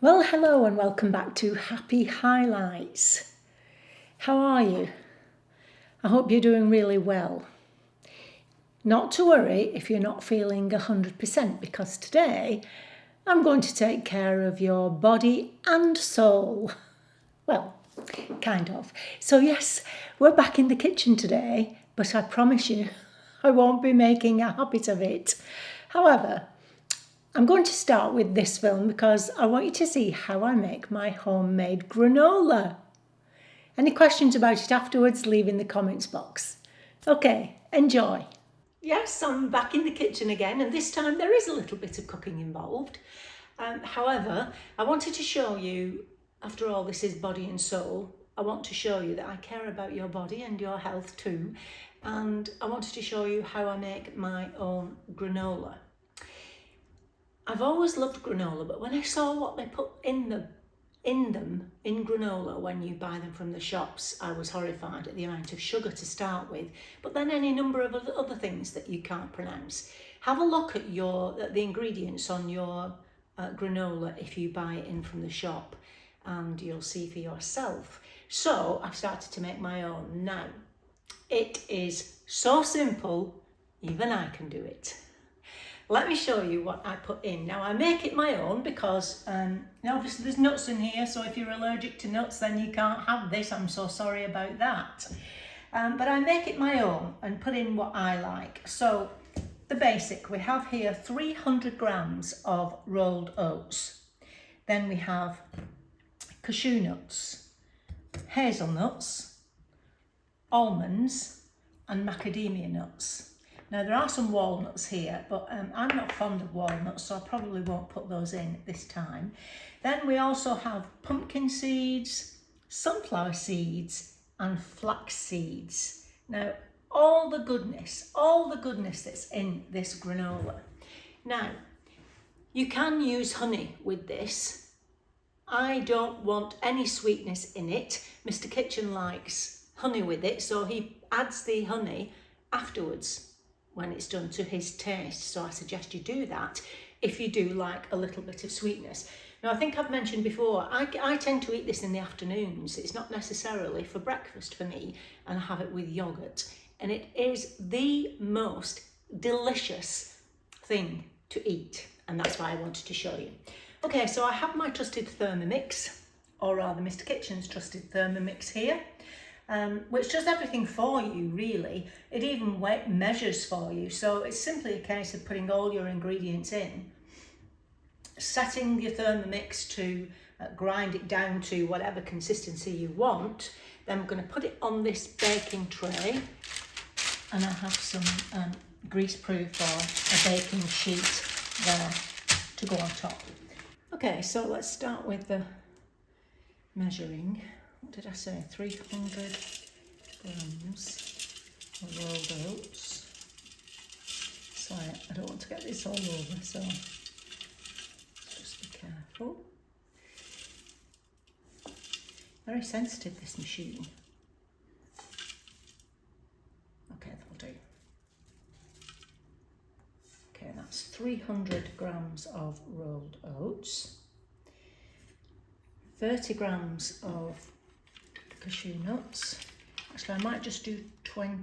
Well, hello and welcome back to Happy Highlights. How are you? I hope you're doing really well. Not to worry if you're not feeling 100% because today I'm going to take care of your body and soul. Well, kind of. So yes, we're back in the kitchen today, but I promise you I won't be making a habit of it. However, I'm going to start with this film because I want you to see how I make my homemade granola. Any questions about it afterwards, leave in the comments box. Okay, enjoy. Yes, I'm back in the kitchen again, and this time there is a little bit of cooking involved. However, I wanted to show you, after all this is body and soul, I want to show you that I care about your body and your health too. And I wanted to show you how I make my own granola. I've always loved granola, but when I saw what they put in granola when you buy them from the shops, I was horrified at the amount of sugar to start with, but then any number of other things that you can't pronounce. Have a look at the ingredients on your granola if you buy it in from the shop, and you'll see for yourself. So I've started to make my own now. It is so simple, even I can do it. Let me show you what I put in. Now I make it my own because obviously there's nuts in here, so if you're allergic to nuts then you can't have this. I'm so sorry about that. But I make it my own and put in what I like. So the basic, we have here 300 grams of rolled oats. Then we have cashew nuts, hazelnuts, almonds and macademia nuts. Now there are some walnuts here, but I'm not fond of walnuts, so I probably won't put those in this time. Then we also have pumpkin seeds, sunflower seeds and flax seeds. Now all the goodness that's in this granola. Now you can use honey with this. I don't want any sweetness in it. Mr. Kitchen likes honey with it, so he adds the honey afterwards when it's done to his taste. So I suggest you do that if you do like a little bit of sweetness. Now I think I've mentioned before, I tend to eat this in the afternoons. It's not necessarily for breakfast for me, and I have it with yogurt. And it is the most delicious thing to eat, and that's why I wanted to show you. Okay, so I have my trusted Thermomix, or rather Mr. Kitchen's trusted Thermomix here. Which does everything for you really. It even measures for you, so it's simply a case of putting all your ingredients in, setting your Thermomix to grind it down to whatever consistency you want. Then we're going to put it on this baking tray, and I have some greaseproof or a baking sheet there to go on top. Okay, so let's start with the measuring. What did I say? 300 grams of rolled oats. Sorry, I don't want to get this all over, so just be careful. Very sensitive, this machine. Okay, that'll do. Okay, that's 300 grams of rolled oats. 30 grams of cashew nuts. Actually, I might just do 20,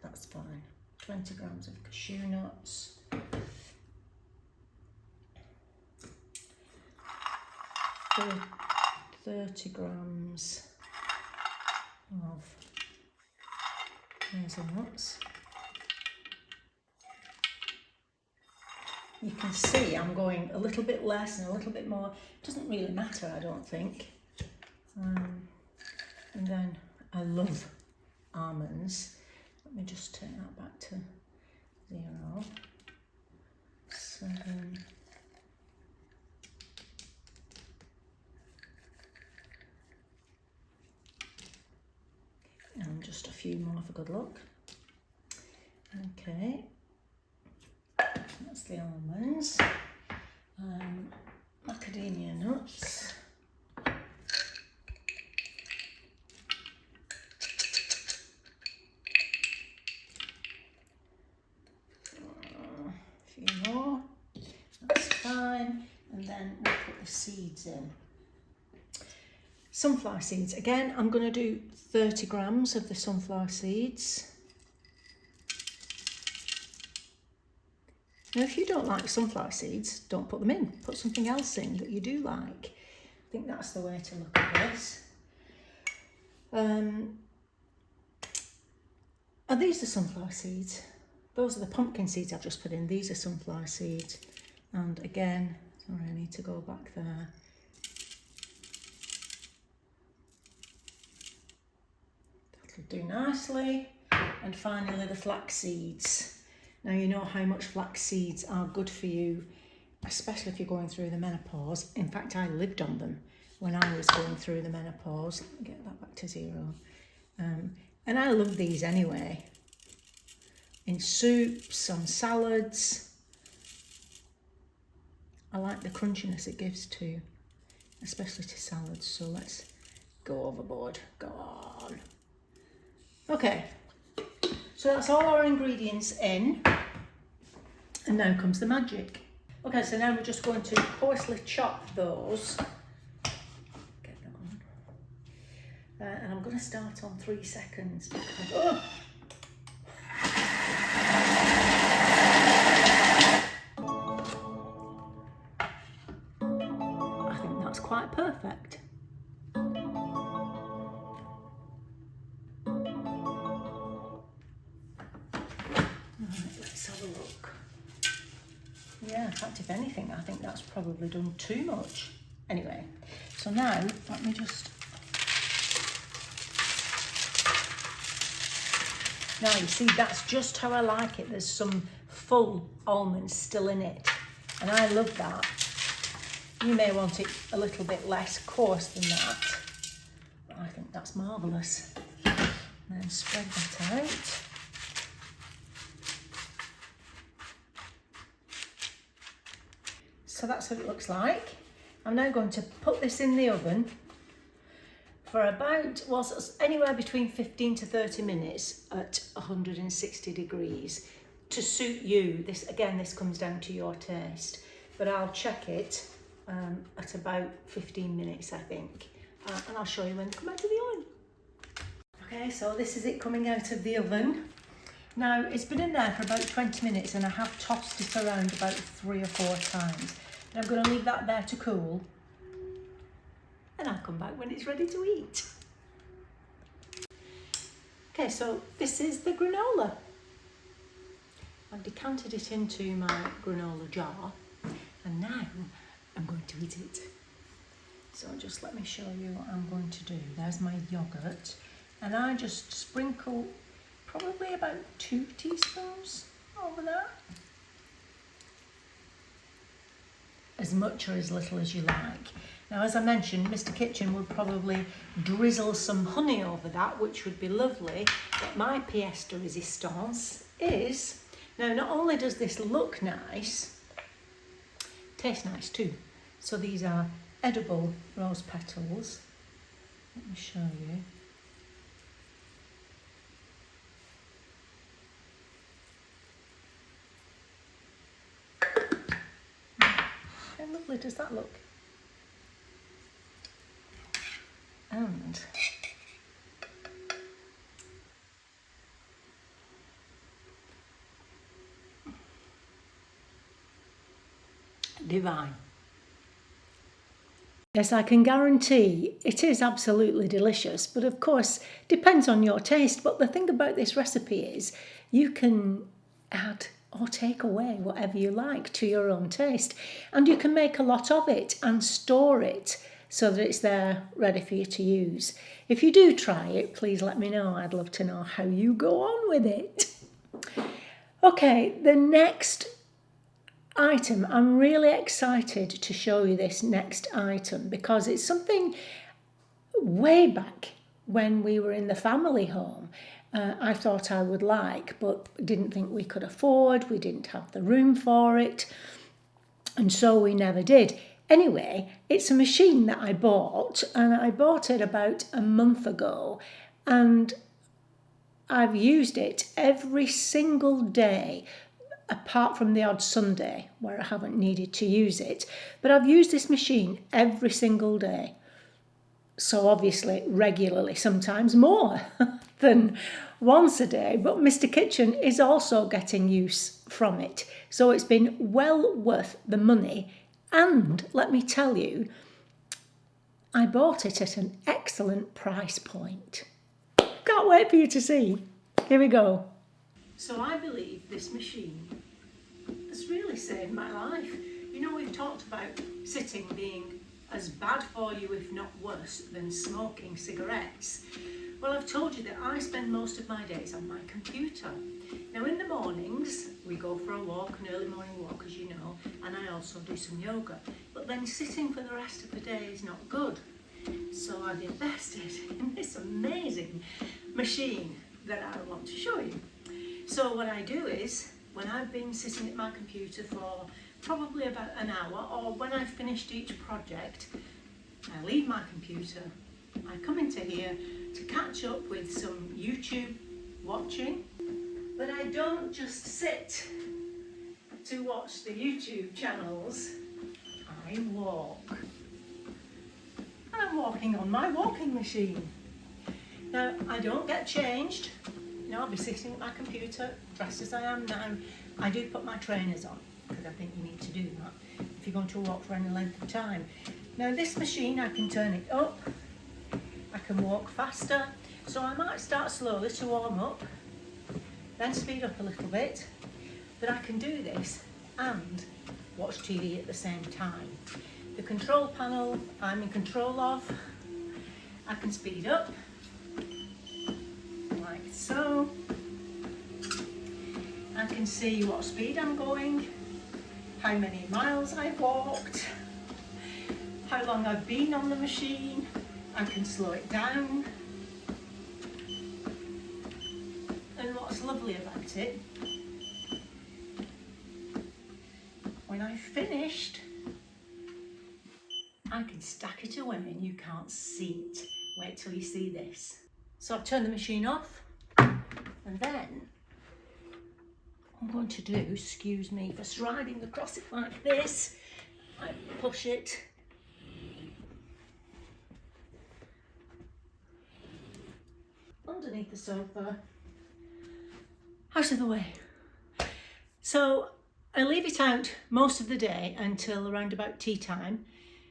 that's fine. 20 grams of cashew nuts. 30 grams of hazelnuts. You can see I'm going a little bit less and a little bit more. It doesn't really matter, I don't think. And then I love almonds. Let me just take that back to 0. 7. And just a few more for good luck. Okay. That's the almonds. Macademia nuts. A few more. That's fine. And then we'll put the seeds in. Sunflower seeds. Again, I'm going to do 30 grams of the sunflower seeds. Now, if you don't like sunflower seeds, don't put them in. Put something else in that you do like. I think that's the way to look at this. Are these the sunflower seeds? Those are the pumpkin seeds I've just put in. These are sunflower seeds. And again, sorry, I need to go back there. That'll do nicely. And finally, the flax seeds. Now, you know how much flax seeds are good for you, especially if you're going through the menopause. In fact, I lived on them when I was going through the menopause. Let me get that back to 0. And I love these anyway. In soups, on salads. I like the crunchiness it gives too, especially to salads. So let's go overboard. Go on. Okay, so that's all our ingredients in. And now comes the magic. Okay, so now we're just going to coarsely chop those. Get that on. And I'm going to start on 3 seconds because, oh! I think that's quite perfect. Let's have a look. Yeah, in fact, if anything, I think that's probably done too much. Anyway, so now let me just... Now, you see, that's just how I like it. There's some full almonds still in it, and I love that. You may want it a little bit less coarse than that, but I think that's marvellous. And then spread that out. So that's what it looks like. I'm now going to put this in the oven for about, well, anywhere between 15 to 30 minutes at 160 degrees to suit you. This, again, this comes down to your taste, but I'll check it at about 15 minutes, I think. And I'll show you when they come out of the oven. Okay, so this is it coming out of the oven. Now, it's been in there for about 20 minutes and I have tossed it around about 3 or 4 times. And I'm going to leave that there to cool. And I'll come back when it's ready to eat. Okay, so this is the granola. I've decanted it into my granola jar. And now I'm going to eat it. So just let me show you what I'm going to do. There's my yoghurt. And I just sprinkle probably about 2 teaspoons over that. As much or as little as you like. Now, as I mentioned, Mr. Kitchen would probably drizzle some honey over that, which would be lovely. But my pièce de résistance is, now not only does this look nice, tastes nice too. So these are edible rose petals. Let me show you. How lovely does that look? And divine. Yes, I can guarantee it is absolutely delicious, but of course depends on your taste. But the thing about this recipe is you can add or take away whatever you like to your own taste, and you can make a lot of it and store it so that it's there ready for you to use. If you do try it, please let me know. I'd love to know how you go on with it. Okay, the next item, I'm really excited to show you this next item because it's something way back when we were in the family home. I thought I would like, but didn't think we could afford. We didn't have the room for it, and so we never did. Anyway, it's a machine that I bought, and I bought it about a month ago, and I've used it every single day apart from the odd Sunday where I haven't needed to use it. But I've used this machine every single day. So obviously regularly, sometimes more than once a day. But Mr. Kitchen is also getting use from it. So it's been well worth the money. And let me tell you, I bought it at an excellent price point. Can't wait for you to see. Here we go. So I believe this machine has really saved my life. You know, we've talked about sitting being as bad for you, if not worse, than smoking cigarettes. Well, I've told you that I spend most of my days on my computer. Now, in the mornings, we go for a walk, an early morning walk, as you know, and I also do some yoga. But then sitting for the rest of the day is not good. So I've invested in this amazing machine that I want to show you. So what I do is, when I've been sitting at my computer for probably about an hour, or when I've finished each project, I leave my computer, I come into here to catch up with some YouTube watching, but I don't just sit to watch the YouTube channels, I walk. And I'm walking on my walking machine. Now, I don't get changed. You know, I'll be sitting at my computer, dressed as I am now. I do put my trainers on, because I think you need to do that if you're going to walk for any length of time. Now, this machine, I can turn it up. I can walk faster. So I might start slowly to warm up, then speed up a little bit. But I can do this and watch TV at the same time. The control panel, I'm in control of. I can speed up, like so. I can see what speed I'm going, how many miles I've walked, how long I've been on the machine. I can slow it down. And what's lovely about it, when I've finished, I can stack it away and you can't see it. Wait till you see this. So I've turned the machine off, and then I'm going to do, excuse me for striding across it like this, I push it underneath the sofa, out of the way. So I leave it out most of the day until around about tea time,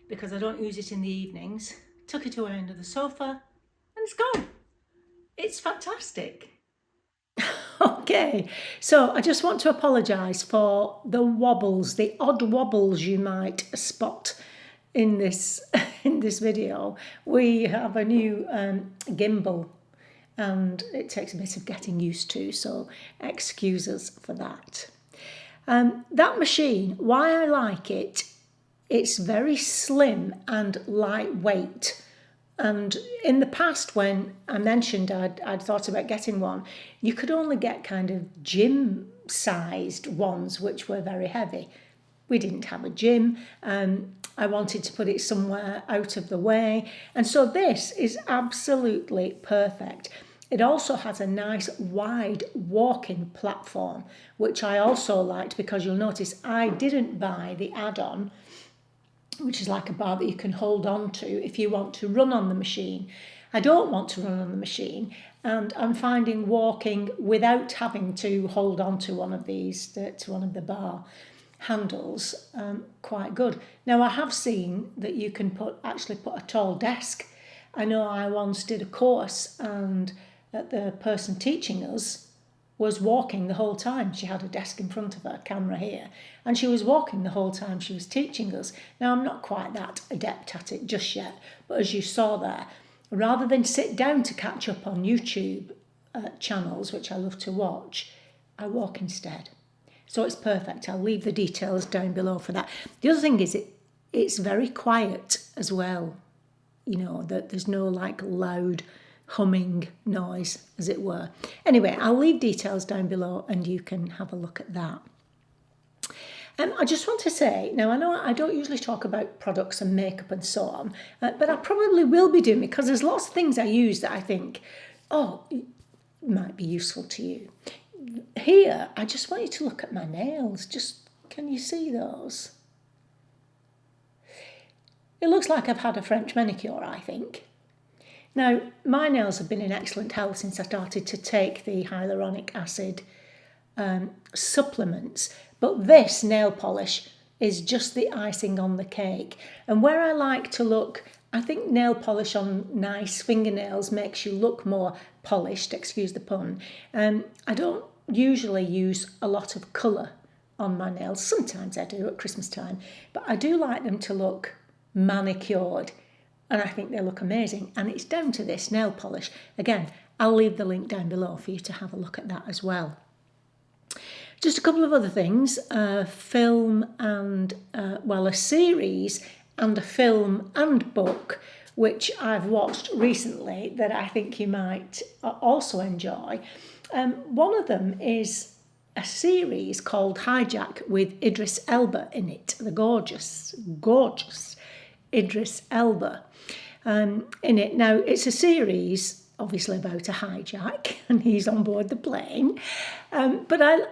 because I don't use it in the evenings. Tuck it away under the sofa and it's gone. It's fantastic. Okay, so I just want to apologise for the wobbles, the odd wobbles you might spot in this video. We have a new gimbal and it takes a bit of getting used to, so excuse us for that. That machine, why I like it, it's very slim and lightweight. And in the past, when I mentioned I'd thought about getting one, you could only get kind of gym-sized ones, which were very heavy. We didn't have a gym. I wanted to put it somewhere out of the way. And so this is absolutely perfect. It also has a nice wide walking platform, which I also liked, because you'll notice I didn't buy the add-on, which is like a bar that you can hold on to if you want to run on the machine. I don't want to run on the machine, and I'm finding walking without having to hold on to one of these, to one of the bar handles, quite good. Now, I have seen that you can actually put a tall desk. I know I once did a course, and the person teaching us was walking the whole time. She had a desk in front of her, camera here, and she was walking the whole time she was teaching us. Now, I'm not quite that adept at it just yet, but as you saw there, rather than sit down to catch up on YouTube channels, which I love to watch, I walk instead. So it's perfect. I'll leave the details down below for that. The other thing is it's very quiet as well. You know, that there's no like loud humming noise, as it were. Anyway, I'll leave details down below and you can have a look at that. I just want to say, now I know I don't usually talk about products and makeup and so on, but I probably will be doing, because there's lots of things I use that I think, oh, it might be useful to you. here, I just want you to look at my nails. Can you see those? It looks like I've had a French manicure, I think. Now, my nails have been in excellent health since I started to take the hyaluronic acid supplements, but this nail polish is just the icing on the cake. And where I like to look, I think nail polish on nice fingernails makes you look more polished, excuse the pun. I don't usually use a lot of colour on my nails. Sometimes I do at Christmas time, but I do like them to look manicured, and I think they look amazing. And it's down to this nail polish. Again, I'll leave the link down below for you to have a look at that as well. Just a couple of other things, film and, a series and a film and book, which I've watched recently that I think you might also enjoy. One of them is a series called Hijack with Idris Elba in it, the gorgeous Idris Elba in it. Now, it's a series, obviously, about a hijack, and he's on board the plane, but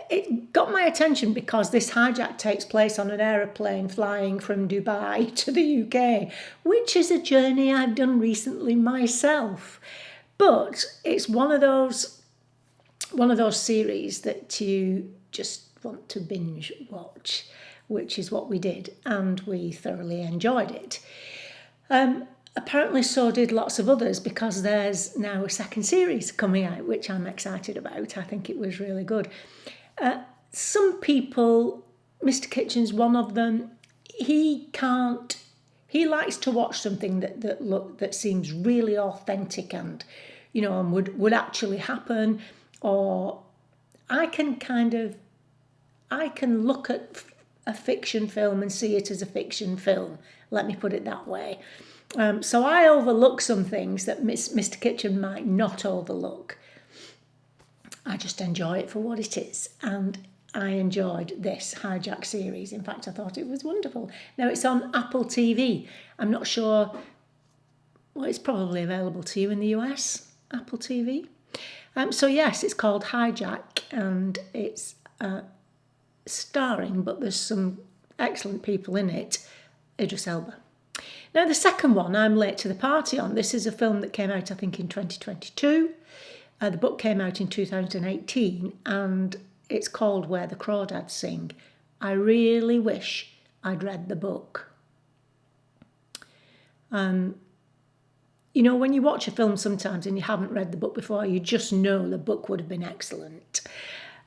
it got my attention because this hijack takes place on an aeroplane flying from Dubai to the UK, which is a journey I've done recently myself. But it's one of those series that you just want to binge watch, which is what we did, and we thoroughly enjoyed it. Apparently so did lots of others, because there's now a second series coming out, which I'm excited about. I think it was really good. Some people, Mr. Kitchen's one of them, he likes to watch something that seems really authentic and, and would actually happen. Or I can look at a fiction film and see it as a fiction film. Let me put it that way. So I overlook some things that Mr. Kitchen might not overlook. I just enjoy it for what it is, and I enjoyed this Hijack series. In fact, I thought it was wonderful. Now, it's on Apple TV. I'm not sure, it's probably available to you in the US, Apple TV. So yes, it's called Hijack, and it's starring, but there's some excellent people in it, Idris Elba. Now, the second one I'm late to the party on. This is a film that came out, I think, in 2022. The book came out in 2018, and it's called Where the Crawdads Sing. I really wish I'd read the book. When you watch a film sometimes and you haven't read the book before, you just know the book would have been excellent.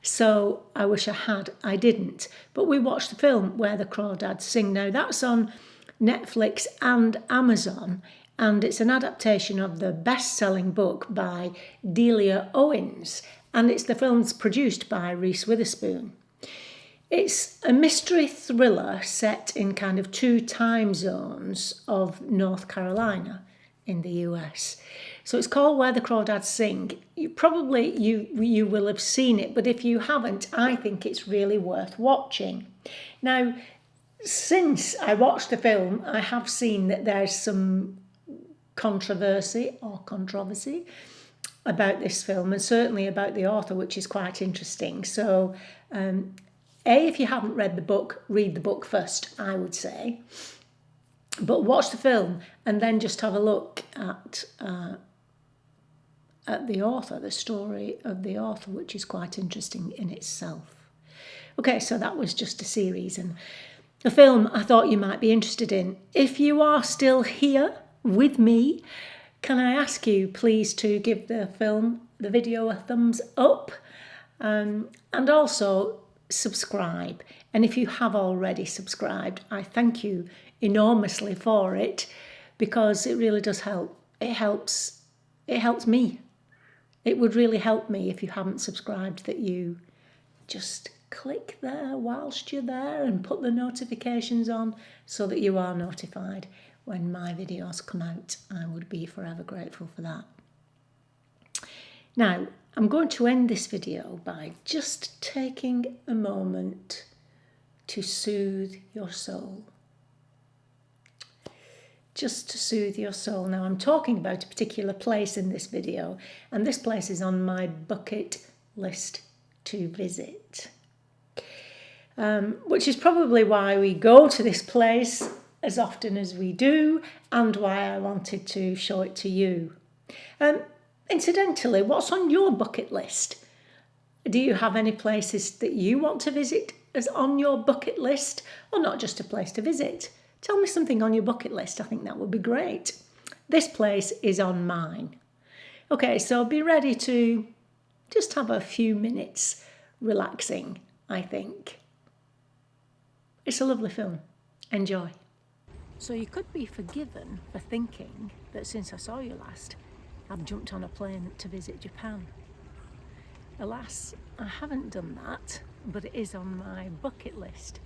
So I wish I had. I didn't. But we watched the film Where the Crawdads Sing. Now, that's on Netflix and Amazon, and it's an adaptation of the best-selling book by Delia Owens, and the film's produced by Reese Witherspoon. It's a mystery thriller set in kind of two time zones of North Carolina in the US. So it's called Where the Crawdads Sing. You will have seen it, but if you haven't, I think it's really worth watching. Now, since I watched the film, I have seen that there's some controversy about this film, and certainly about the author, which is quite interesting. So, if you haven't read the book, read the book first, I would say. But watch the film and then just have a look at the author, the story of the author, which is quite interesting in itself. Okay, so that was just a series and a film I thought you might be interested in. If you are still here with me, can I ask you please to give the video a thumbs up, and also subscribe. And if you have already subscribed, I thank you enormously for it, because it really does help. It helps me. It would really help me if you haven't subscribed, that you just click there whilst you're there and put the notifications on so that you are notified when my videos come out. I would be forever grateful for that. Now, I'm going to end this video by just taking a moment to soothe your soul. Just to soothe your soul. Now, I'm talking about a particular place in this video, and this place is on my bucket list to visit. Which is probably why we go to this place as often as we do, and why I wanted to show it to you. Incidentally, what's on your bucket list? Do you have any places that you want to visit as on your bucket list, or not just a place to visit? Tell me something on your bucket list. I think that would be great. This place is on mine. Okay, so be ready to just have a few minutes relaxing, I think. It's a lovely film. Enjoy. So you could be forgiven for thinking that since I saw you last, I've jumped on a plane to visit Japan. Alas, I haven't done that, but it is on my bucket list.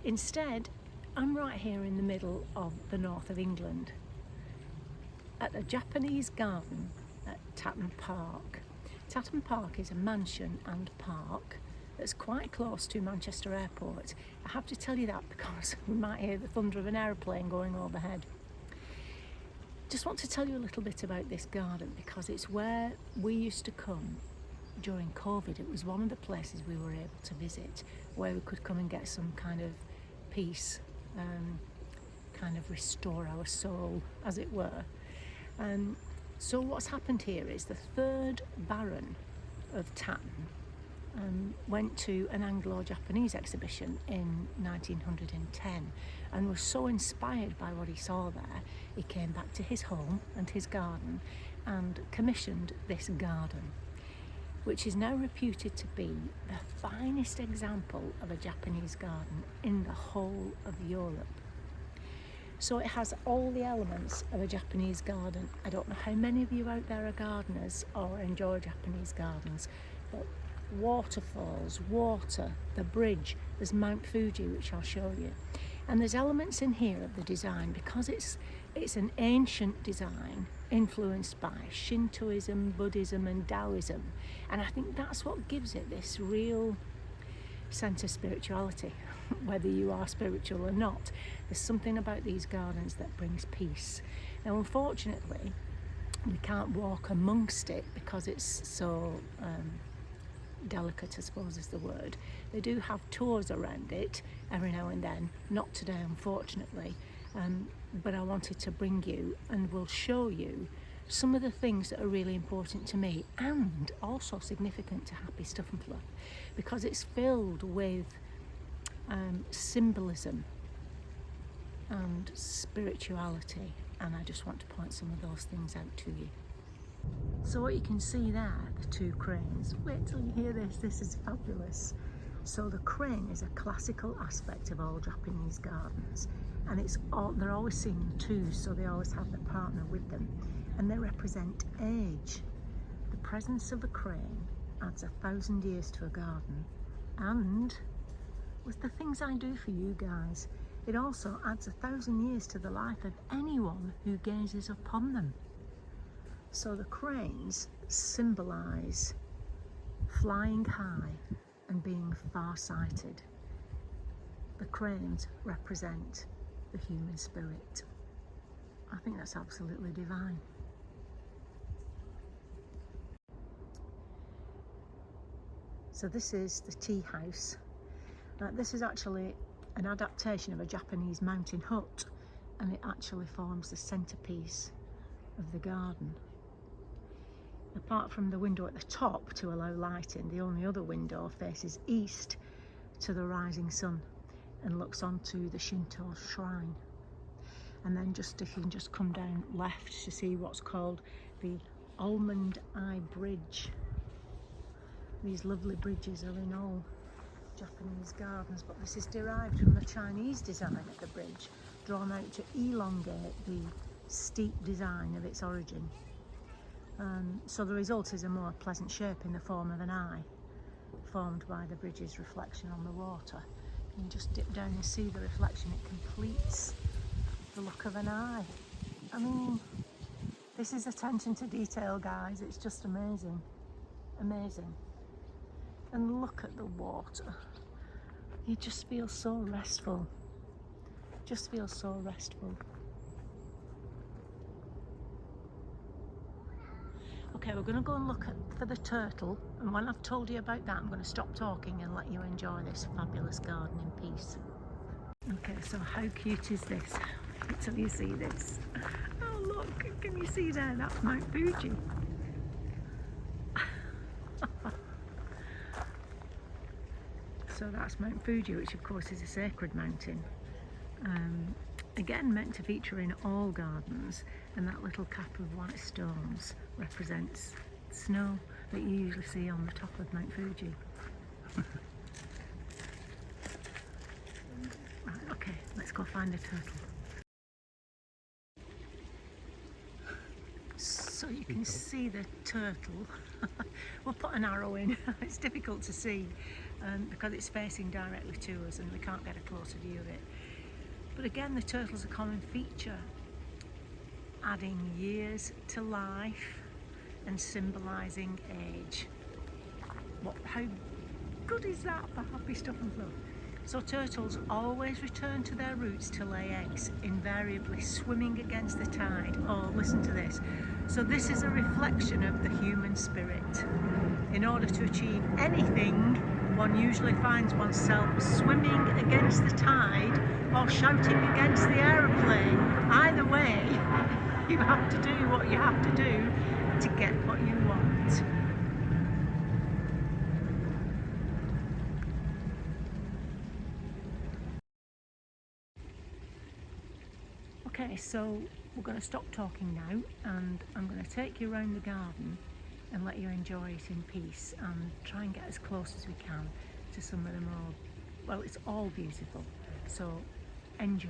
Instead, I'm right here in the middle of the north of England, at a Japanese garden at Tatton Park. Tatton Park is a mansion and park that's quite close to Manchester Airport. I have to tell you that because we might hear the thunder of an aeroplane going overhead. Just want to tell you a little bit about this garden because it's where we used to come during COVID. It was one of the places we were able to visit where we could come and get some kind of peace, kind of restore our soul, as it were. So what's happened here is the third Baron of Tatton went to an Anglo-Japanese exhibition in 1910 and was so inspired by what he saw there, he came back to his home and his garden and commissioned this garden, which is now reputed to be the finest example of a Japanese garden in the whole of Europe. So it has all the elements of a Japanese garden. I don't know how many of you out there are gardeners or enjoy Japanese gardens, but waterfalls, water, the bridge, there's Mount Fuji, which I'll show you. And there's elements in here of the design because it's an ancient design influenced by Shintoism, Buddhism and Taoism. And I think that's what gives it this real sense of spirituality, whether you are spiritual or not. There's something about these gardens that brings peace. Now, unfortunately, we can't walk amongst it because it's so delicate, I suppose is the word. They do have tours around it every now and then, not today unfortunately, but I wanted to bring you and will show you some of the things that are really important to me and also significant to Happy Stuff and Fluff, because it's filled with symbolism and spirituality, and I just want to point some of those things out to you. So what you can see there, the two cranes, wait till you hear this, this is fabulous. So the crane is a classical aspect of all Japanese gardens, and they're always seen in twos, so they always have their partner with them, and they represent age. The presence of a crane adds 1,000 years to a garden, and with the things I do for you guys, it also adds 1,000 years to the life of anyone who gazes upon them. So the cranes symbolise flying high and being far-sighted. The cranes represent the human spirit. I think that's absolutely divine. So this is the tea house. This is actually an adaptation of a Japanese mountain hut, and it actually forms the centrepiece of the garden. Apart from the window at the top to allow lighting, the only other window faces east to the rising sun and looks onto the Shinto shrine. And then if you can just come down left to see what's called the Almond Eye Bridge. These lovely bridges are in all Japanese gardens, but this is derived from the Chinese design of the bridge, drawn out to elongate the steep design of its origin. So the result is a more pleasant shape in the form of an eye, formed by the bridge's reflection on the water. You can just dip down and see the reflection. It completes the look of an eye. I mean, this is attention to detail, guys. It's just amazing, amazing. And look at the water. You just feel so restful. Just feel so restful. Okay, we're going to go and look for the turtle, and when I've told you about that, I'm going to stop talking and let you enjoy this fabulous garden in peace. Okay, so how cute is this? Until you see this. Oh look, can you see there? That's Mount Fuji. So that's Mount Fuji, which of course is a sacred mountain. Again, meant to feature in all gardens, and that little cap of white stones represents snow that you usually see on the top of Mount Fuji. Right, okay, let's go find a turtle. So you can see the turtle. We'll put an arrow in. It's difficult to see because it's facing directly to us and we can't get a closer view of it. But again, the turtle's a common feature, adding years to life and symbolising age. How good is that for happy stuff and fluff? So turtles always return to their roots to lay eggs, invariably swimming against the tide. Oh, listen to this. So this is a reflection of the human spirit. In order to achieve anything, one usually finds oneself swimming against the tide or shouting against the aeroplane. Either way, you have to do what you have to do to get what you want. Okay, so we're going to stop talking now, and I'm going to take you around the garden and let you enjoy it in peace and try and get as close as we can to some of the more, well, it's all beautiful, so enjoy.